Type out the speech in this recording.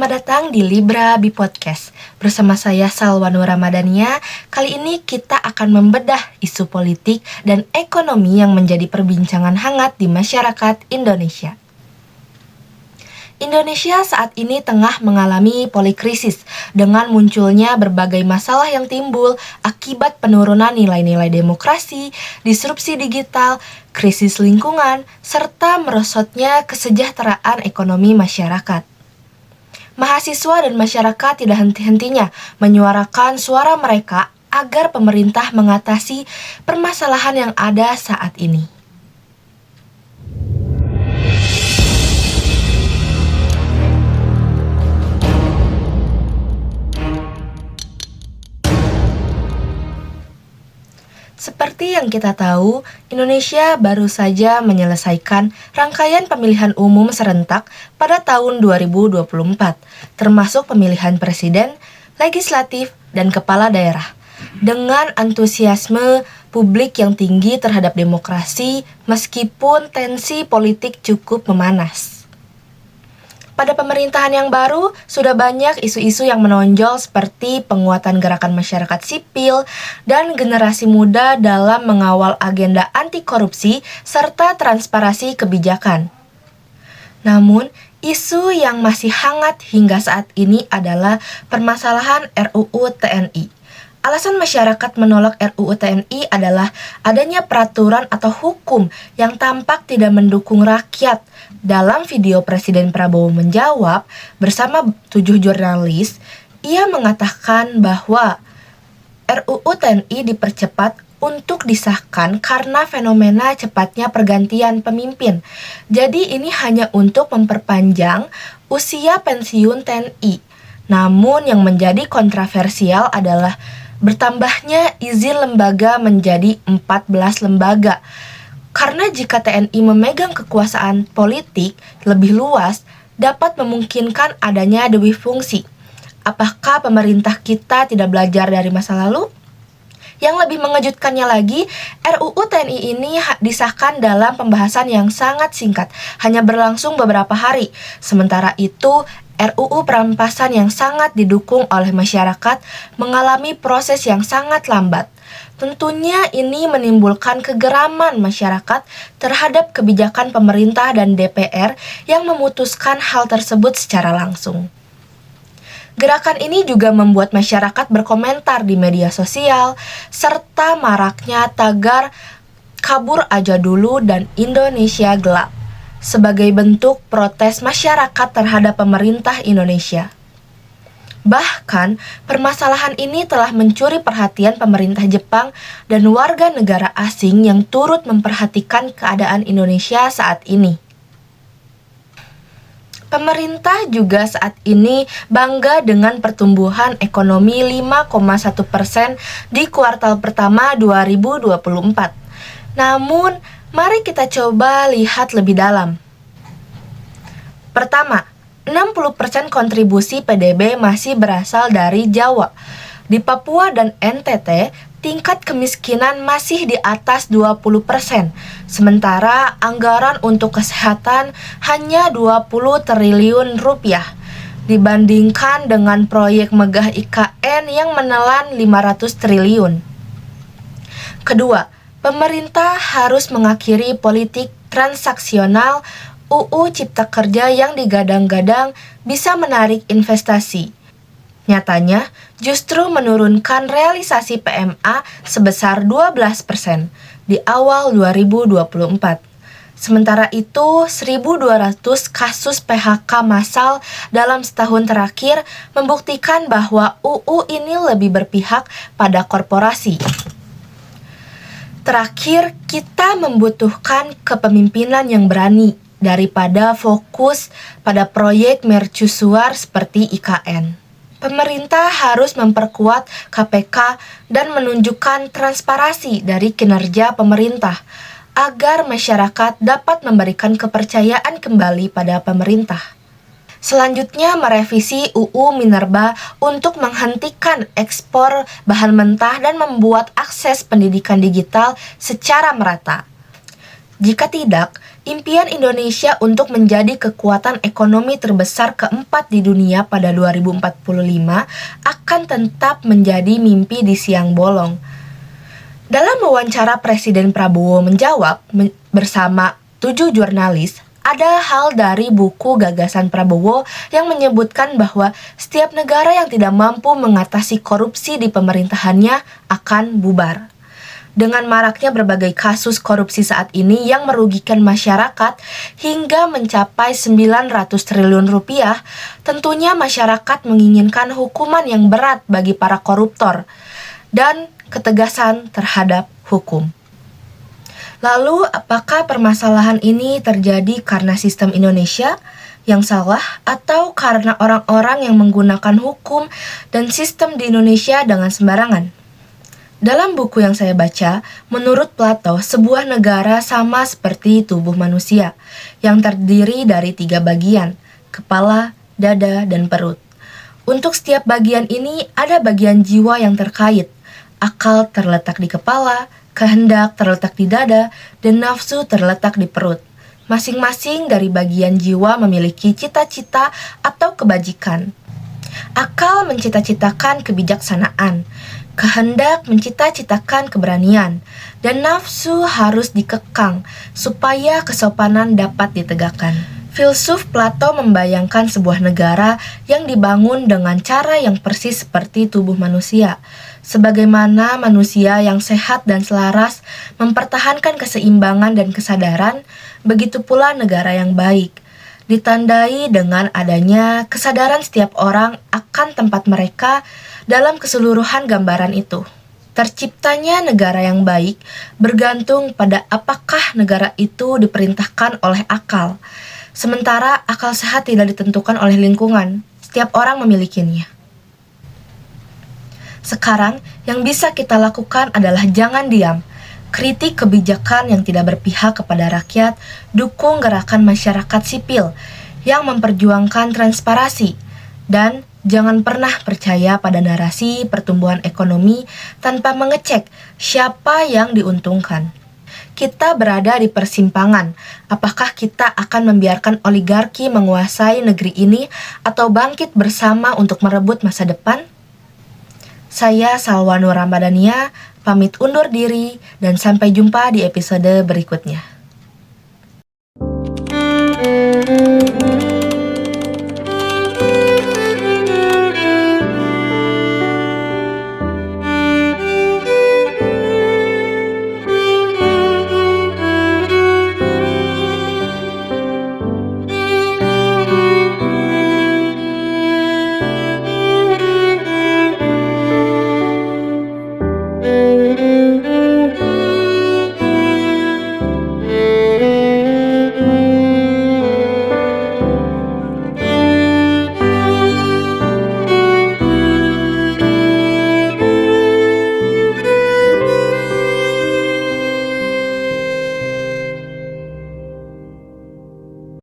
Selamat datang di Libra Bi Podcast. Bersama saya Salwanur Ramadhania. Kali ini kita akan membedah isu politik dan ekonomi yang menjadi perbincangan hangat di masyarakat Indonesia. Indonesia saat ini tengah mengalami polikrisis dengan munculnya berbagai masalah yang timbul akibat penurunan nilai-nilai demokrasi, disrupsi digital, krisis lingkungan, serta merosotnya kesejahteraan ekonomi masyarakat. Mahasiswa dan masyarakat tidak henti-hentinya menyuarakan suara mereka agar pemerintah mengatasi permasalahan yang ada saat ini. Seperti yang kita tahu, Indonesia baru saja menyelesaikan rangkaian pemilihan umum serentak pada tahun 2024, termasuk pemilihan presiden, legislatif, dan kepala daerah. Dengan antusiasme publik yang tinggi terhadap demokrasi, meskipun tensi politik cukup memanas. Pada pemerintahan yang baru, sudah banyak isu-isu yang menonjol seperti penguatan gerakan masyarakat sipil dan generasi muda dalam mengawal agenda anti korupsi serta transparansi kebijakan. Namun, isu yang masih hangat hingga saat ini adalah permasalahan RUU TNI. Alasan masyarakat menolak RUU TNI adalah adanya peraturan atau hukum yang tampak tidak mendukung rakyat. Dalam video Presiden Prabowo menjawab bersama 7 jurnalis, ia mengatakan bahwa RUU TNI dipercepat untuk disahkan karena fenomena cepatnya pergantian pemimpin. Jadi ini hanya untuk memperpanjang usia pensiun TNI. Namun yang menjadi kontroversial adalah bertambahnya izin lembaga menjadi 14 lembaga. Karena jika TNI memegang kekuasaan politik lebih luas, dapat memungkinkan adanya dewi fungsi. Apakah pemerintah kita tidak belajar dari masa lalu? Yang lebih mengejutkannya lagi, RUU TNI ini disahkan dalam pembahasan yang sangat singkat, hanya berlangsung beberapa hari. Sementara itu, RUU perampasan yang sangat didukung oleh masyarakat mengalami proses yang sangat lambat. Tentunya ini menimbulkan kegeraman masyarakat terhadap kebijakan pemerintah dan DPR yang memutuskan hal tersebut secara langsung. Gerakan ini juga membuat masyarakat berkomentar di media sosial, serta maraknya tagar "kabur aja dulu" dan "Indonesia gelap" sebagai bentuk protes masyarakat terhadap pemerintah Indonesia. Bahkan, permasalahan ini telah mencuri perhatian pemerintah Jepang dan warga negara asing yang turut memperhatikan keadaan Indonesia saat ini. Pemerintah juga saat ini bangga dengan pertumbuhan ekonomi 5,1% di kuartal pertama 2024. Namun, mari kita coba lihat lebih dalam. Pertama, 60% kontribusi PDB masih berasal dari Jawa. Di Papua dan NTT, tingkat kemiskinan masih di atas 20%. Sementara anggaran untuk kesehatan hanya 20 triliun rupiah. Dibandingkan dengan proyek megah IKN yang menelan 500 triliun. Kedua, pemerintah harus mengakhiri politik transaksional. UU Cipta Kerja yang digadang-gadang bisa menarik investasi. Nyatanya, justru menurunkan realisasi PMA sebesar 12% di awal 2024. Sementara itu, 1.200 kasus PHK massal dalam setahun terakhir membuktikan bahwa UU ini lebih berpihak pada korporasi. Terakhir, kita membutuhkan kepemimpinan yang berani daripada fokus pada proyek mercusuar seperti IKN. Pemerintah harus memperkuat KPK dan menunjukkan transparansi dari kinerja pemerintah agar masyarakat dapat memberikan kepercayaan kembali pada pemerintah. Selanjutnya, merevisi UU Minerba untuk menghentikan ekspor bahan mentah dan membuat akses pendidikan digital secara merata. Jika tidak, Impian Indonesia untuk menjadi kekuatan ekonomi terbesar keempat di dunia pada 2045 akan tetap menjadi mimpi di siang bolong. Dalam wawancara Presiden Prabowo menjawab bersama 7 jurnalis, ada hal dari buku gagasan Prabowo yang menyebutkan bahwa setiap negara yang tidak mampu mengatasi korupsi di pemerintahannya akan bubar. Dengan maraknya berbagai kasus korupsi saat ini yang merugikan masyarakat hingga mencapai 900 triliun rupiah, tentunya masyarakat menginginkan hukuman yang berat bagi para koruptor dan ketegasan terhadap hukum. Lalu, apakah permasalahan ini terjadi karena sistem Indonesia yang salah atau karena orang-orang yang menggunakan hukum dan sistem di Indonesia dengan sembarangan? Dalam buku yang saya baca, menurut Plato, sebuah negara sama seperti tubuh manusia yang terdiri dari 3 bagian, kepala, dada, dan perut. Untuk setiap bagian ini ada bagian jiwa yang terkait. Akal terletak di kepala, kehendak terletak di dada, dan nafsu terletak di perut. Masing-masing dari bagian jiwa memiliki cita-cita atau kebajikan. Akal mencita-citakan kebijaksanaan, kehendak mencita-citakan keberanian, dan nafsu harus dikekang supaya kesopanan dapat ditegakkan. Filsuf Plato membayangkan sebuah negara yang dibangun dengan cara yang persis seperti tubuh manusia. Sebagaimana manusia yang sehat dan selaras mempertahankan keseimbangan dan kesadaran, begitu pula negara yang baik. Ditandai dengan adanya kesadaran setiap orang akan tempat mereka dalam keseluruhan gambaran itu. Terciptanya negara yang baik bergantung pada apakah negara itu diperintahkan oleh akal. Sementara akal sehat tidak ditentukan oleh lingkungan, setiap orang memilikinya. Sekarang, yang bisa kita lakukan adalah jangan diam. Kritik kebijakan yang tidak berpihak kepada rakyat, dukung gerakan masyarakat sipil yang memperjuangkan transparansi, dan jangan pernah percaya pada narasi pertumbuhan ekonomi tanpa mengecek siapa yang diuntungkan. Kita berada di persimpangan. Apakah kita akan membiarkan oligarki menguasai negeri ini atau bangkit bersama untuk merebut masa depan? Saya Salwa Nur Ramadhania, pamit undur diri dan sampai jumpa di episode berikutnya.